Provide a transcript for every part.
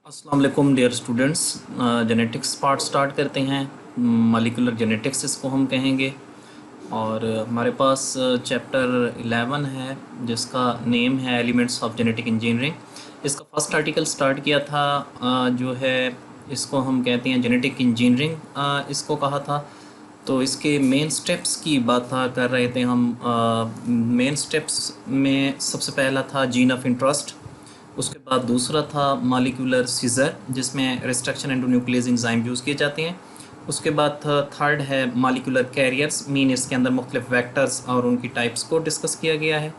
अस्सलाम वालेकुम dear students. Genetics part start करते हैं। मॉलिक्यूलर जेनेटिक्स इसको हम कहेंगे। और हमारे पास चैप्टर 11 है जिसका नेम है एलिमेंट्स ऑफ जेनेटिक इंजीनियरिंग। इसका फर्स्ट आर्टिकल स्टार्ट किया था जो है इसको हम कहते हैं जेनेटिक इंजीनियरिंग इसको कहा था। तो इसके मेन स्टेप्स की बात कर रहे थे हम। मेन स्टेप्स में सबसे पहला था जीन ऑफ इंटरेस्ट। उसके बाद दूसरा था मॉलिक्यूलर सीजर जिसमें रिस्ट्रक्शन एंडोन्यूक्लियस एंजाइम यूज़ किए जाते हैं। उसके बाद थर्ड है मॉलिक्यूलर कैरियर्स, मीन इसके अंदर मुख्तलिफ वेक्टर्स और उनकी टाइप्स को डिस्कस किया गया है।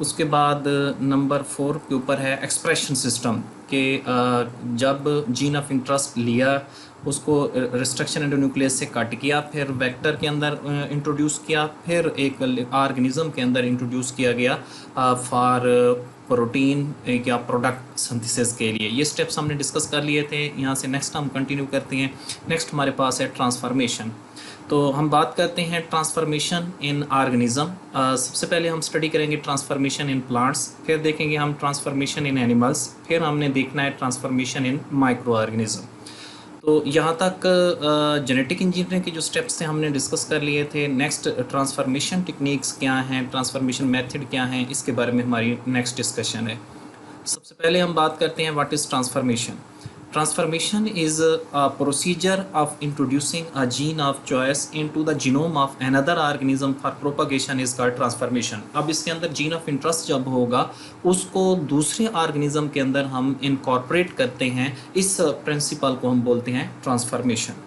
उसके बाद नंबर 4 के ऊपर है एक्सप्रेशन सिस्टम के जब जीन ऑफ इंटरेस्ट लिया उसको रिस्ट्रक्शन एंडोन्यूक्लियस से कट किया, फिर वेक्टर के अंदर इंट्रोड्यूस किया, फिर एक ऑर्गेनिज्म के अंदर इंट्रोड्यूस किया गया फॉर प्रोटीन या प्रोडक्ट सिंथेसिस के लिए। ये स्टेप्स हमने डिस्कस कर लिए थे। यहाँ से नेक्स्ट हम कंटिन्यू करते हैं। नेक्स्ट हमारे पास है ट्रांसफॉर्मेशन। तो हम बात करते हैं ट्रांसफॉर्मेशन इन ऑर्गेनिज्म। सबसे पहले हम स्टडी करेंगे ट्रांसफॉर्मेशन इन प्लांट्स, फिर देखेंगे हम ट्रांसफॉर्मेशन इन एनिमल्स, फिर हमने देखना है ट्रांसफॉर्मेशन इन माइक्रो ऑर्गेनिज्म। तो यहाँ तक जेनेटिक इंजीनियरिंग के जो स्टेप्स थे हमने डिस्कस कर लिए थे। नेक्स्ट ट्रांसफॉर्मेशन टेक्निक्स क्या हैं, ट्रांसफॉर्मेशन मेथड क्या हैं, इसके बारे में हमारी नेक्स्ट डिस्कशन है। सबसे पहले हम बात करते हैं what is transformation. Transformation is a procedure of introducing a gene of choice into the genome of another organism for propagation is called transformation। अब इसके अंदर जीन ऑफ इंटरेस्ट जब होगा उसको दूसरे ऑर्गेनिज्म के अंदर हम इनकॉर्पोरेट करते हैं, इस प्रिंसिपल को हम बोलते हैं ट्रांसफॉर्मेशन।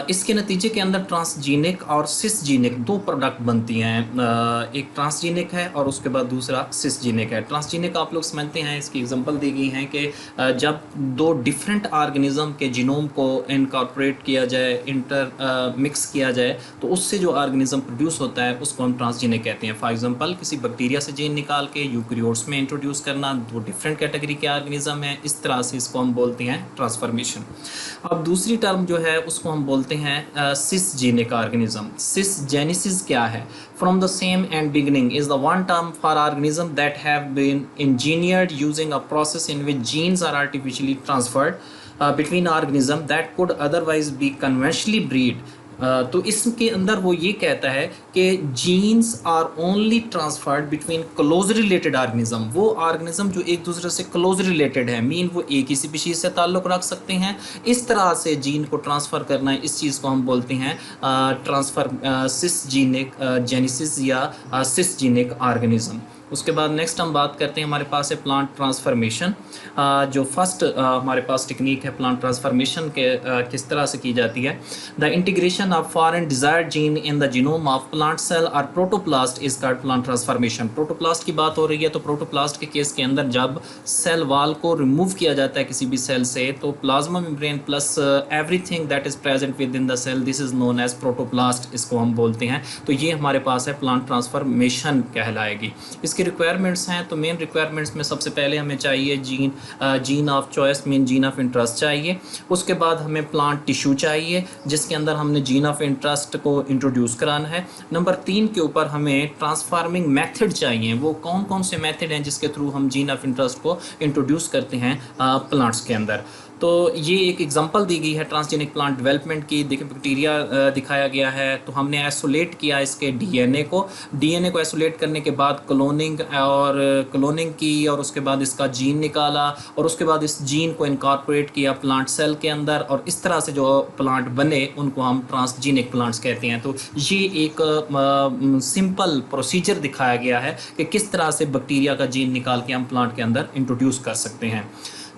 इसके नतीजे के अंदर ट्रांसजीनिक और सिसजीनिक दो प्रोडक्ट बनती हैं। एक ट्रांसजीनिक है और उसके बाद दूसरा सिसजीनिक है। ट्रांसजीनिक आप लोग समझते हैं, इसकी एग्जांपल दी गई है कि जब दो डिफरेंट ऑर्गेनिज्म के जीनोम को इनकॉर्पोरेट किया जाए, मिक्स किया जाए, तो उससे जो ऑर्गेनिज्म प्रोड्यूस होता है उसको हम ट्रांसजीनिक कहते हैं। फॉर एग्जांपल किसी बैक्टीरिया से जीन निकाल के यूकैरियोट्स में इंट्रोड्यूस करना, दो डिफरेंट कैटेगरी के ऑर्गेनिज्म है, इस तरह से इसको हम बोलते हैं ट्रांसफॉर्मेशन। अब दूसरी टर्म जो है उसको हम बोलते हैं सिसजीनिक ऑर्गेनिज्म। सिसजेनेसिस क्या है? From the same and beginning is the one term for organism that have been engineered using a process in which genes are artificially transferred between organism that could otherwise be conventionally breed। तो इसके अंदर वो ये कहता है कि genes are only transferred between close related organism. वो organism जो एक दूसरे से क्लोज रिलेटेड है, मीन वो एक ही स्पीशीज से ताल्लुक़ रख सकते हैं, इस तरह से जीन को ट्रांसफ़र करना है, इस चीज़ को हम बोलते हैं ट्रांसफर सिसजीनिक जेनेसिस या सिसजीनिक ऑर्गेनिज्म। उसके बाद नेक्स्ट हम बात करते हैं, हमारे पास है प्लांट ट्रांसफॉर्मेशन। जो फर्स्ट हमारे पास टेक्निक है प्लांट ट्रांसफॉर्मेशन के किस तरह से की जाती है। The integration of foreign desired gene in the genome of plant cell और protoplast is called plant transformation. Protoplast की बात हो रही है, तो प्रोटोप्लास्ट के केस के अंदर जब सेल वाल को रिमूव किया जाता है किसी भी सेल से, तो plasma membrane plus everything that is present within the cell, this is known as protoplast, इसको हम बोलते हैं। तो ये हमारे पास है प्लांट ट्रांसफॉर्मेशन कहलाएगी। इसके रिक्वायरमेंट्स हैं, तो मेन रिक्वायरमेंट्स में सबसे पहले हमें चाहिए gene of choice, mean gene of interest चाहिए। उसके बाद हमें प्लांट टिश्यू चाहिए जिसके अंदर हमने जीन ऑफ इंटरेस्ट को इंट्रोड्यूस कराना है। नंबर 3 के ऊपर हमें ट्रांसफार्मिंग मेथड चाहिए। वो कौन कौन से मेथड हैं जिसके थ्रू हम जीन ऑफ इंटरेस्ट को इंट्रोड्यूस करते हैं प्लांट्स के अंदर। तो ये एक एग्जांपल दी गई है ट्रांसजेनिक प्लांट डेवलपमेंट की। देखिए बैक्टीरिया दिखाया गया है, तो हमने आइसोलेट किया इसके डीएनए को आइसोलेट करने के बाद क्लोनिंग की, और उसके बाद इसका जीन निकाला, और उसके बाद इस जीन को इनकॉर्पोरेट किया प्लांट सेल के अंदर, और इस तरह से जो प्लांट बने उनको हम ट्रांसजेनिक प्लांट्स कहते हैं। तो ये एक सिंपल प्रोसीजर दिखाया गया है कि किस तरह से बैक्टीरिया का जीन निकाल के हम प्लांट के अंदर इंट्रोड्यूस कर सकते हैं।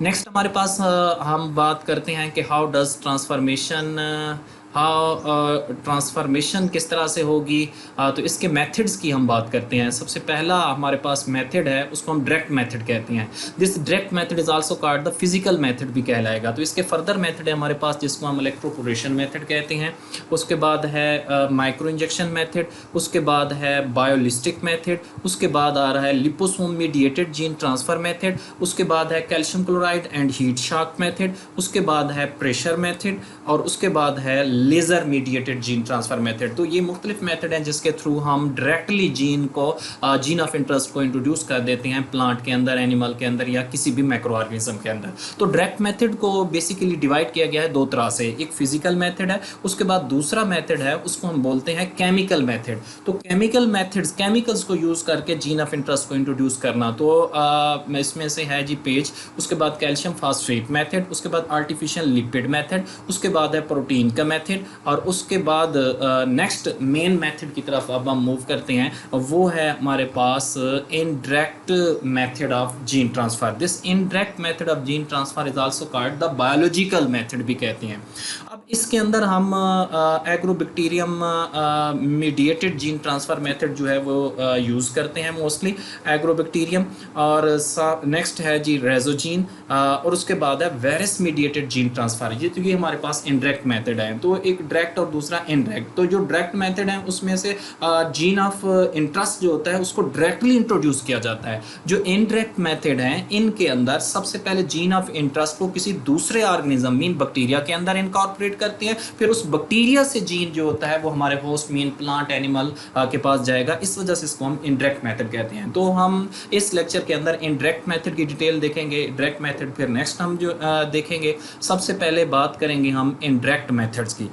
नेक्स्ट हमारे पास हम बात करते हैं कि हाउ ट्रांसफॉर्मेशन किस तरह से होगी। तो इसके मेथड्स की हम बात करते हैं। सबसे पहला हमारे पास मेथड है, उसको हम डायरेक्ट मेथड कहते हैं। This direct method is also called the physical method भी कहलाएगा। तो इसके फर्दर मेथड है हमारे पास जिसको हम इलेक्ट्रोपोरेशन मेथड कहते हैं। उसके बाद है माइक्रो इंजेक्शन मेथड, उसके बाद है बायोलिस्टिक मेथड, उसके बाद आ रहा है liposome mediated gene transfer method, उसके बाद है calcium chloride and heat shock method, उसके बाद है प्रेशर मेथड, और उसके बाद है laser mediated gene transfer method. तो ये मुख्तलिफ मेथड हैं जिसके थ्रू हम डायरेक्टली जीन को जीन ऑफ इंटरेस्ट को इंट्रोड्यूस कर देते हैं प्लांट के अंदर, एनिमल के अंदर या किसी भी माइक्रो ऑर्गेनिज्म के अंदर। तो डायरेक्ट मेथड को बेसिकली डिवाइड किया गया है दो तरह से, एक फिजिकल मेथड है, उसके बाद दूसरा मेथड है उसको हम बोलते हैं केमिकल मेथड। तो केमिकल मेथड्स, केमिकल्स को यूज़ करके जीन ऑफ इंटरेस्ट को इंट्रोड्यूस करना, तो इसमें से है जी पेज, उसके बाद कैल्शियम फास्फेट मेथड, उसके बाद आर्टिफिशियल लिपिड मेथड, उसके बाद है प्रोटीन का मेथड, और उसके बाद नेक्स्ट मेन मेथड की तरफ अब हम मूव करते हैं, वो है हमारे पास indirect method of gene transfer. This indirect method of gene transfer is also called the biological method भी कहते हैं। अब इसके अंदर हम agrobacterium mediated gene transfer method जो है वो यूज़ करते हैं मोस्टली एग्रोबैक्टीरियम, और नेक्स्ट है जी रेजोजीन, और उसके बाद है वायरस मीडिएटेड जीन ट्रांसफ़र। ये हमारे पास इनडायरेक्ट मेथड है। तो एक डायरेक्ट और दूसरा इनडायरेक्ट। तो जो डायरेक्ट मेथड है उसमें से जीन ऑफ इंटरेस्ट जो होता है उसको डायरेक्टली इंट्रोड्यूस किया जाता है। जो इनडायरेक्ट मेथड है इनके अंदर सबसे पहले जीन ऑफ इंटरेस्ट को किसी दूसरे ऑर्गेनिज्म मीन बैक्टीरिया के अंदर इनकॉर्पोरेट करते हैं, फिर उस बैक्टीरिया से जीन जो होता है वो हमारे होस्ट मीन प्लांट एनिमल के पास जाएगा। इस वजह से इसको हम इनडायरेक्ट मेथड कहते हैं। तो हम इस लेक्चर के अंदर इनडायरेक्ट मेथड की डिटेल देखेंगे, डायरेक्ट मेथड फिर नेक्स्ट हम जो देखेंगे। सबसे पहले बात करेंगे हम इनडायरेक्ट मेथड्स की।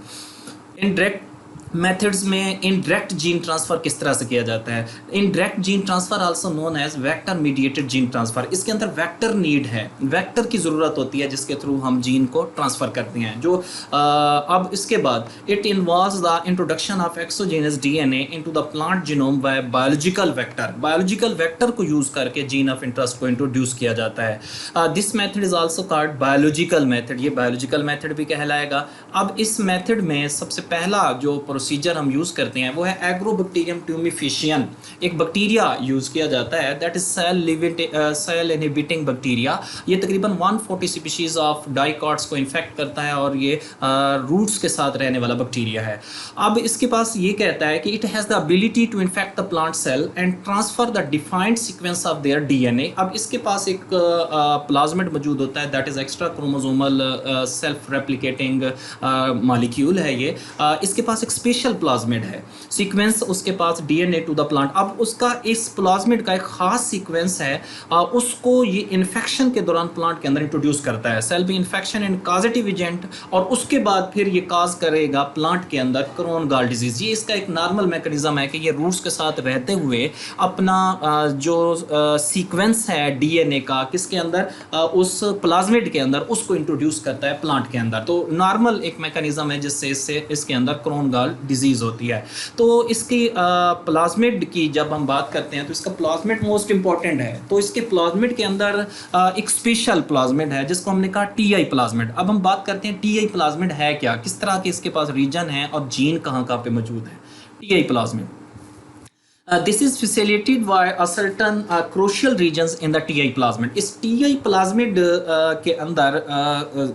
इनडायरेक्ट मेथड्स में इनडायरेक्ट जीन ट्रांसफ़र किस तरह से किया जाता है। Indirect gene transfer also known as vector mediated gene transfer. इसके अंदर वेक्टर नीड है, वेक्टर की ज़रूरत होती है जिसके थ्रू हम जीन को ट्रांसफ़र करते हैं। जो अब इसके बाद it involves the introduction of exogenous DNA into the plant genome bye biological vector. Biological vector को यूज़ करके जीन ऑफ इंटरेस्ट को इंट्रोड्यूस किया जाता है। This method is also called biological method. ये बायोलॉजिकल मेथड भी कहलाएगा। अब इस मेथड में सबसे पहला जो प्रोसीजर हम यूज़ करते हैं वो है एग्रोबैक्टीरियम ट्यूमिफिशियन। एक बैक्टीरिया यूज़ किया जाता है that is cell inhibiting bacteria. ये तकरीबन 140 स्पीशीज़ ऑफ डाइकॉट्स को इन्फेक्ट करता है और ये रूट्स के साथ रहने वाला बैक्टीरिया है। अब इसके पास ये कहता है कि it has the ability to infect the plant cell and transfer the defined sequence of their DNA. अब इसके पास एक प्लाज्मिड मौजूद होता है that is extra chromosomal self replicating molecule है ये। इसके पास एक स्पेशल प्लाज्मिड है, सीक्वेंस उसके पास डीएनए टू द प्लांट। अब उसका इस प्लाज्मिड का एक खास सीक्वेंस है, उसको ये इन्फेक्शन के दौरान प्लांट के अंदर इंट्रोड्यूस करता है। Cell be infection and causative agent, और उसके बाद फिर ये काज करेगा प्लांट के अंदर क्रॉन गॉल डिजीज। ये इसका एक नॉर्मल मैकेनिज्म है कि ये रूट्स के साथ रहते हुए अपना जो सीक्वेंस है डीएनए का किसके अंदर, उस प्लाज्मिड के अंदर उसको इंट्रोड्यूस करता है प्लांट के अंदर। तो नॉर्मल एक मैकेनिज्म है जिससे इसके अंदर क्रॉन गॉल डिजीज़ होती है। तो इसकी प्लाज्मिड की जब हम बात करते हैं तो इसका प्लाज्मिड मोस्ट इंपॉर्टेंट है। तो इसके प्लाज्मिड के अंदर एक स्पेशल प्लाज्मिड है जिसको हमने कहा टीआई प्लाज्मिड। अब हम बात करते हैं टीआई प्लाज्मिड है क्या, किस तरह के इसके पास रीजन है और जीन कहाँ कहाँ पे मौजूद है। TI plasmid this is facilitated by a certain crucial regions in the TI plasmid। इस TI plasmid के अंदर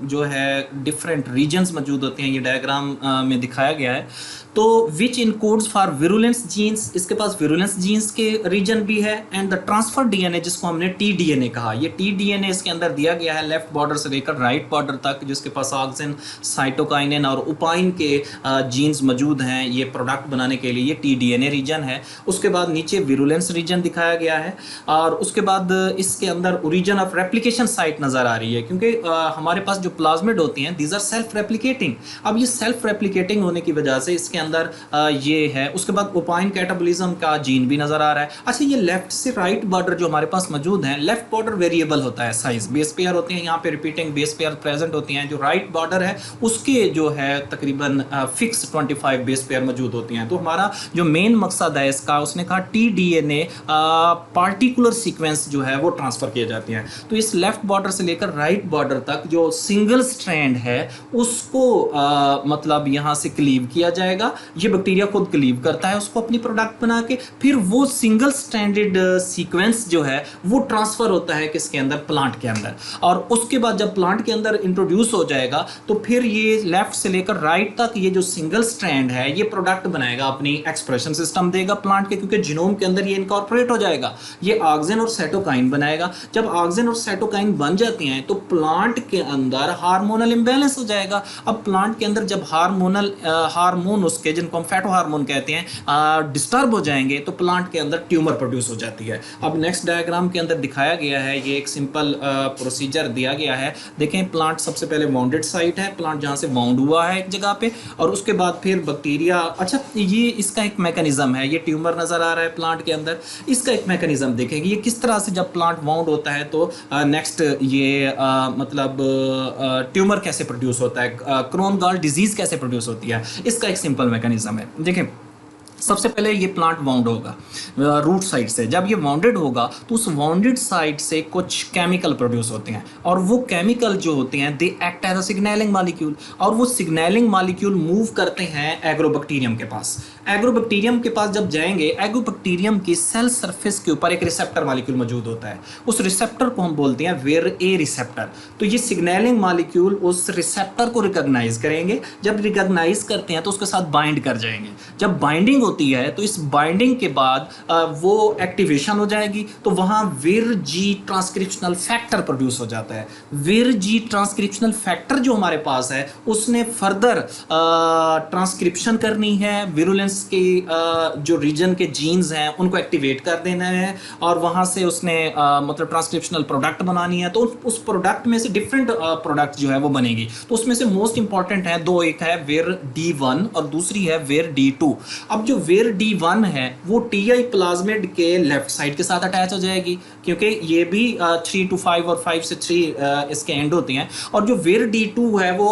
जो है different regions मौजूद होते हैं, ये डायग्राम में दिखाया गया है। तो विच इनकोड्स फॉर विरुलेंस जीन्स, इसके पास विरुलेंस जीन्स के रीजन भी है, एंड द ट्रांसफर डीएनए जिसको हमने टी डीएनए कहा, ये टी डीएनए इसके अंदर दिया गया है लेफ्ट बॉर्डर से लेकर राइट बॉर्डर तक, जिसके पास ऑक्सिन, साइटोकाइनिन और उपाइन के जीन्स मौजूद हैं ये प्रोडक्ट बनाने के लिए। ये टी डीएनए रीजन है। उसके बाद नीचे विरुलेंस रीजन दिखाया गया है, और उसके बाद इसके अंदर ओरिजिन ऑफ रेप्लिकेशन साइट नज़र आ रही है, क्योंकि हमारे पास जो प्लाज्मिड होती हैं दीज आर सेल्फ रेप्लिकेटिंग। अब ये सेल्फ रेप्लिकेटिंग होने की वजह से इसके अंदर ये है। उसके बाद ओपाइन कैटाबोलिज्म का जीन भी नजर आ रहा है। अच्छा, ये लेफ्ट से राइट बॉर्डर जो हमारे पास मौजूद है, लेफ्ट बॉर्डर वेरिएबल होता है साइज, बेस पेयर होते हैं यहाँ पे, रिपीटिंग बेस पेयर प्रेजेंट होती हैं। जो राइट बॉर्डर है उसके जो है तकरीबन फिक्स 25 बेस पेयर मौजूद होती हैं। तो हमारा जो मेन मकसद है इसका, उसने कहा टी डीएनए पार्टिकुलर सीक्वेंस जो है वो ट्रांसफर किए जाते हैं। तो इस लेफ्ट बॉर्डर से लेकर राइट बॉर्डर तक जो सिंगल स्ट्रैंड है उसको मतलब यहाँ से क्लीव किया जाएगा। ये बैक्टीरिया खुद क्लीव करता है उसको अपनी प्रोडक्ट बना के, फिर वो सिंगल स्ट्रैंडेड सीक्वेंस जो है वो ट्रांसफर होता है किसके अंदर, प्लांट के अंदर। और उसके बाद जब प्लांट के अंदर इंट्रोड्यूस हो जाएगा तो फिर ये लेफ्ट से लेकर राइट तक ये जो सिंगल स्ट्रैंड है ये प्रोडक्ट बनाएगा, अपनी एक्सप्रेशन सिस्टम देगा प्लांट के क्योंकि जीनोम के अंदर ये इनकॉर्पोरेट हो जाएगा, ये ऑक्सिन और साइटोकाइन बनाएगा। जब ऑक्सिन और साइटोकाइन बन जाती हैं तो प्लांट के अंदर हार्मोनल इंबैलेंस हो जाएगा। अब प्लांट के अंदर जब हार्मोन उसके, जिनको हम फैटो हार्मोन कहते हैं, डिस्टर्ब हो जाएंगे तो प्लांट के अंदर ट्यूमर प्रोड्यूस हो जाती है। अब नेक्स्ट डायग्राम के अंदर दिखाया गया है, ये एक सिंपल प्रोसीजर दिया गया है। देखें, प्लांट सबसे पहले वाउंडेड साइट है, प्लांट जहाँ से वाउंड हुआ है एक जगह पे, और उसके बाद फिर बैक्टीरिया। अच्छा, ये इसका एक मैकेनिज्म है, ये ट्यूमर नज़र आ रहा है प्लांट के अंदर, इसका एक मैकेनिज्म देखेंगे ये किस तरह से जब प्लांट वाउंड होता है तो नेक्स्ट ये मतलब ट्यूमर कैसे प्रोड्यूस होता है, क्रोन गॉल डिजीज़ कैसे प्रोड्यूस होती है, इसका एक सिंपल मैकेनिज्म है। देखें, सबसे पहले ये प्लांट वाउंड होगा रूट साइड से। जब ये वाउंडेड होगा तो उस वाउंडेड साइड से कुछ केमिकल प्रोड्यूस होते हैं, और वो केमिकल जो होते हैं they act as a signaling molecule, और वो सिग्नलिंग मॉलिक्यूल मूव करते हैं एग्रोबैक्टीरियम के पास। एग्रोबैक्टीरियम के पास जब जाएंगे, एग्रोबैक्टीरियम की सेल सरफेस के ऊपर एक रिसेप्टर मॉलिक्यूल मौजूद होता है, उस रिसेप्टर को हम बोलते हैं वेर ए रिसेप्टर। तो ये सिग्नलिंग मॉलिक्यूल उस रिसेप्टर को रिकॉग्नाइज करेंगे, जब रिकॉग्नाइज करते हैं तो उसके साथ बाइंड कर जाएंगे। जब बाइंडिंग होती है तो इस बाइंडिंग के बाद वो एक्टिवेशन हो जाएगी, तो वहाँ विर जी ट्रांसक्रिप्शनल फैक्टर प्रोड्यूस हो जाता है। विर जी ट्रांसक्रिप्शनल फैक्टर जो हमारे पास है उसने फर्दर ट्रांसक्रिप्शन करनी है, विरुलेंस के जो रीजन के जीन्स हैं उनको एक्टिवेट कर देना है, और वहाँ से उसने मतलब ट्रांसक्रिप्शनल प्रोडक्ट बनानी है। तो उस प्रोडक्ट में से डिफरेंट प्रोडक्ट जो है वो बनेगी। तो उसमें से मोस्ट इंपॉर्टेंट है दो, एक है वेर D1 और दूसरी है वेर D2। अब जो वेर D1 है वो TI प्लाज्मिड के लेफ्ट साइड के साथ अटैच हो जाएगी, क्योंकि ये भी 3 to 5 और 5 से 3 इसके एंड होते हैं, और जो वेर D2 है वो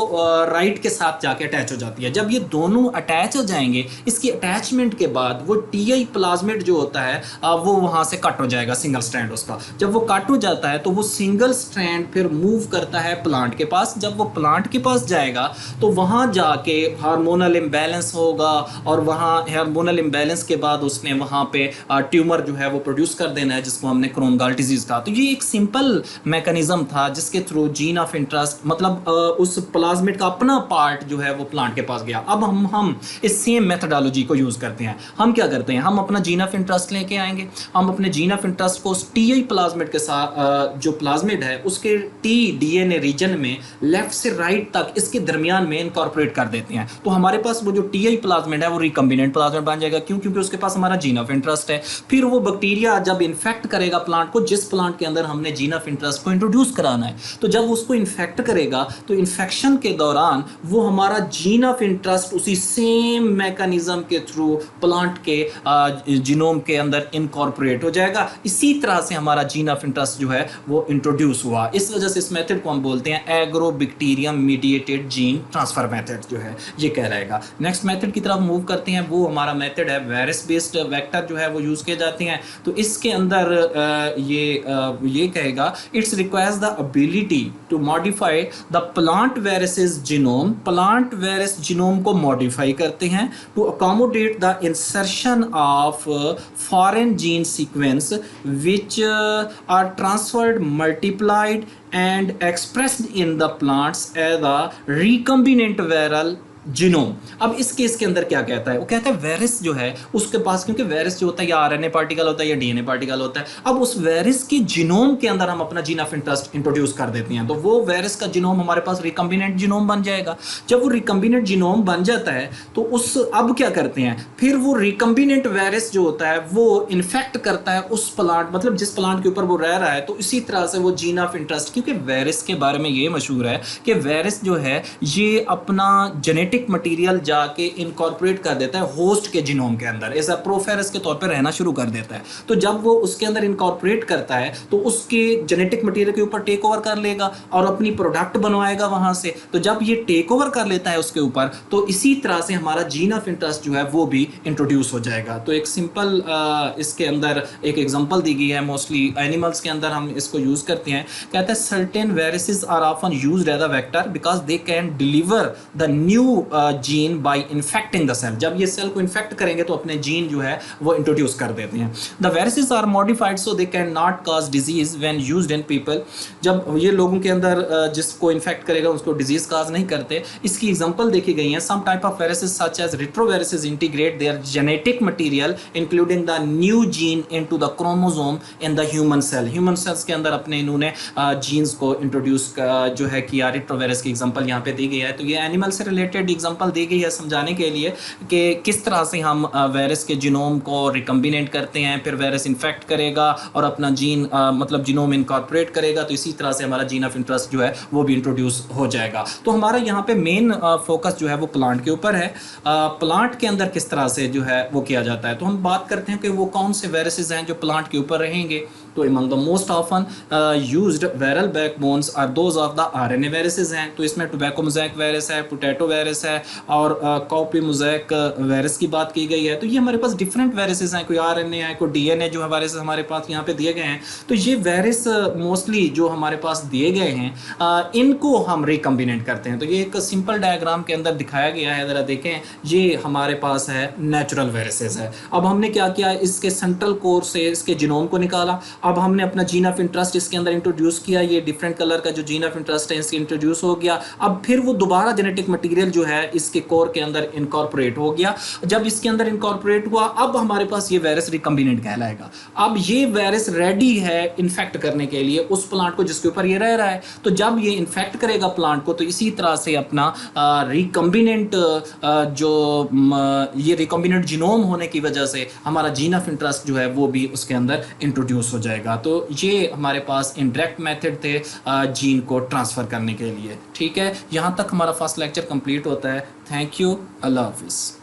राइट के साथ जाके अटैच हो जाती है। जब ये दोनों अटैच हो जाएंगे, इसकी अटैचमेंट के बाद वो TI प्लाज्मिड जो होता है वो वहाँ से कट हो जाएगा, सिंगल स्ट्रैंड उसका। जब वो कट हो जाता है तो वो सिंगल स्ट्रैंड फिर मूव करता है प्लांट के पास। जब वो प्लांट के पास जाएगा तो वहाँ जाके हार्मोनल इम्बैलेंस होगा, और वहाँ हार्मोनल इम्बैलेंस के बाद उसने वहाँ पे ट्यूमर जो है वो प्रोड्यूस कर देना है, जिसको हमने क्रोन गॉल डिजीज़ कहा। तो ये एक सिंपल मैकेनिज्म था जिसके थ्रू जीन ऑफ इंटरेस्ट, मतलब उस प्लाज्मिड का अपना पार्ट जो है वो प्लांट के पास गया। अब हम इस सेम मेथडोलॉजी को यूज़ करते हैं। हम क्या करते हैं, हम अपना जीन ऑफ इंटरेस्ट लेके आएंगे, हम अपने जीन ऑफ इंटरेस्ट को उस TI प्लाज्मिड के साथ जो प्लाज्मिड है उसके DNA रीजन में लेफ्ट से राइट तक इसके दरमियान में इनकॉर्पोरेट कर देते हैं। तो हमारे पास वो जो TI प्लाज्मिड है वो रिकम्बिनेंट प्लाज्मिड बन जाएगा। क्यों? क्योंकि उसके पास हमारा जीन ऑफ इंटरेस्ट है। फिर वो बैक्टीरिया जब इन्फेक्ट करेगा प्लांट को, जिस प्लांट के अंदर हमने जीन ऑफ इंटरेस्ट को इंट्रोड्यूस कराना है, तो जब उसको इन्फेक्ट करेगा तो इन्फेक्शन के दौरान वो हमारा जीन ऑफ इंटरेस्ट उसी सेम मैकेनिज्म के थ्रू प्लांट के जीनोम के अंदर इनकॉर्पोरेट हो जाएगा। इसी तरह से हमारा जीन ऑफ इंटरेस्ट जो है वो इंट्रोड्यूस हुआ। इस वजह से इस मेथड को हम बोलते हैं agrobacterium mediated gene transfer method जो है ये कहलाएगा। नेक्स्ट मेथड की तरफ मूव करते हैं, वो हमारा मेथड है वायरस बेस्ड वेक्टर जो है वो यूज़ किए जाते हैं। तो इसके अंदर ये कहेगा it's requires the ability to modify the plant viruses genome. Plant virus genome को मॉडिफाई करते हैं to accommodate the insertion of foreign gene sequence which are transferred multiplied and expressed in the plants as a recombinant viral genome. अब इस case के अंदर क्या कहता है, वो कहता है वायरस जो है उसके पास, क्योंकि वायरस जो होता है या RNA पार्टिकल होता है या DNA पार्टिकल होता है, अब उस वायरस की जीनोम के अंदर हम अपना जीन ऑफ इंटरेस्ट इंट्रोड्यूस कर देते हैं, तो वो वायरस का जीनोम हमारे पास रिकम्बिनेंट जीनोम बन जाएगा। जब वो रिकम्बिनेंट जीनोम बन जाता है तो अब क्या करते हैं, फिर वो रिकम्बिनेंट वायरस जो होता है वो इन्फेक्ट करता है उस प्लांट, मतलब जिस प्लांट के ऊपर वो रह रहा है। तो इसी तरह से वो जीन ऑफ इंटरेस्ट, क्योंकि वायरस के बारे में ये मशहूर है कि वायरस जो है ये अपना जेनेटिक मटेरियल जाके इनकॉर्पोरेट कर देता है होस्ट के जीनोम के अंदर, ऐसा प्रोफेरस के तौर पे रहना शुरू कर देता है। तो जब वो उसके अंदर इनकॉर्पोरेट करता है तो उसके जेनेटिक मटेरियल के ऊपर टेक ओवर कर लेगा और अपनी प्रोडक्ट बनवाएगा वहां से। तो जब ये टेक ओवर कर लेता है उसके ऊपर, तो इसी तरह से हमारा जीन ऑफ इंटरेस्ट जो है वो भी इंट्रोड्यूस हो जाएगा। तो एक सिंपल इसके अंदर एक एग्जांपल दी गई है, मोस्टली एनिमल्स के अंदर हम इसको यूज करते हैं। कहता है certain viruses are often used as a vector because they can deliver the new gene by infecting the cell. जब ये सेल को इन्फेक्ट करेंगे तो अपने जीन जो है वो इंट्रोड्यूस कर देते हैं। The viruses are modified so they can not cause disease when used in people. जब ये लोगों के अंदर जिसको इन्फेक्ट करेगा उसको डिजीज काज नहीं करते। इसकी एग्जांपल देखी गई है। Some type of viruses such as retroviruses integrate their genetic material including the new gene into the chromosome in the human cell. Human cells के अंदर अपने इन्होंने जीन्स को इंट्रोड्यूस जो है किया। रेट्रोवायरस की एग्जांपल यहाँ पे दी गई है। तो ये एनिमल से रिलेटेड एग्जांपल दी गई है समझाने के लिए कि किस तरह से हम वायरस के जीनोम को रिकम्बिनेट करते हैं, फिर वायरस इन्फेक्ट करेगा और अपना जीन मतलब जीनोम इनकॉर्पोरेट करेगा, तो इसी तरह से हमारा जीन ऑफ इंटरेस्ट जो है वो भी इंट्रोड्यूस हो जाएगा। तो हमारा यहाँ पे मेन फोकस जो है वो प्लांट के ऊपर है। प्लांट के अंदर किस तरह से जो है वो किया जाता है। तो हम बात करते हैं कि वो कौन से वायरसेस हैं जो प्लांट के ऊपर रहेंगे। तो among the most often used viral backbones are those of the RNA viruses हैं। तो इसमें टोबैको मोज़ेक वायरस है, पोटैटो वायरस है और कॉपी मोज़ेक वायरस की बात की गई है। तो ये हमारे पास डिफरेंट वायरसेस हैं, कोई RNA है, कोई DNA जो है वायरस हमारे पास यहाँ पे दिए गए हैं। तो ये वायरस मोस्टली जो हमारे पास दिए गए हैं इनको हम रिकम्बिनेट करते हैं। तो ये एक सिंपल डायग्राम के अंदर दिखाया गया है, ज़रा देखें। ये हमारे पास है नेचुरल वायरसेस है। अब हमने क्या किया, इसके सेंट्रल कोर से इसके जीनोम को निकाला। अब हमने अपना जीन ऑफ इंटरेस्ट इसके अंदर इंट्रोड्यूस किया। ये डिफरेंट कलर का जो जीन ऑफ इंटरेस्ट है इसके इंट्रोड्यूस हो गया। अब फिर वो दोबारा जेनेटिक मटेरियल जो है इसके कोर के अंदर इनकॉर्पोरेट हो गया। जब इसके अंदर इनकॉर्पोरेट हुआ अब हमारे पास ये वायरस रिकम्बिनेंट कहलाएगा। अब ये वायरस रेडी है इन्फेक्ट करने के लिए उस प्लांट को जिसके ऊपर ये रह रहा है। तो जब ये इन्फेक्ट करेगा प्लांट को तो इसी तरह से अपना रिकम्बिनेंट जो ये रिकम्बिनेंट जीनोम होने की वजह से हमारा जीन ऑफ इंटरेस्ट जो है वो भी उसके अंदर इंट्रोड्यूस हो जाएगा। तो ये हमारे पास इनडायरेक्ट मेथड थे जीन को ट्रांसफ़र करने के लिए। ठीक है, यहाँ तक हमारा फर्स्ट लेक्चर कंप्लीट होता है। थैंक यू, अल्लाह हाफिज़।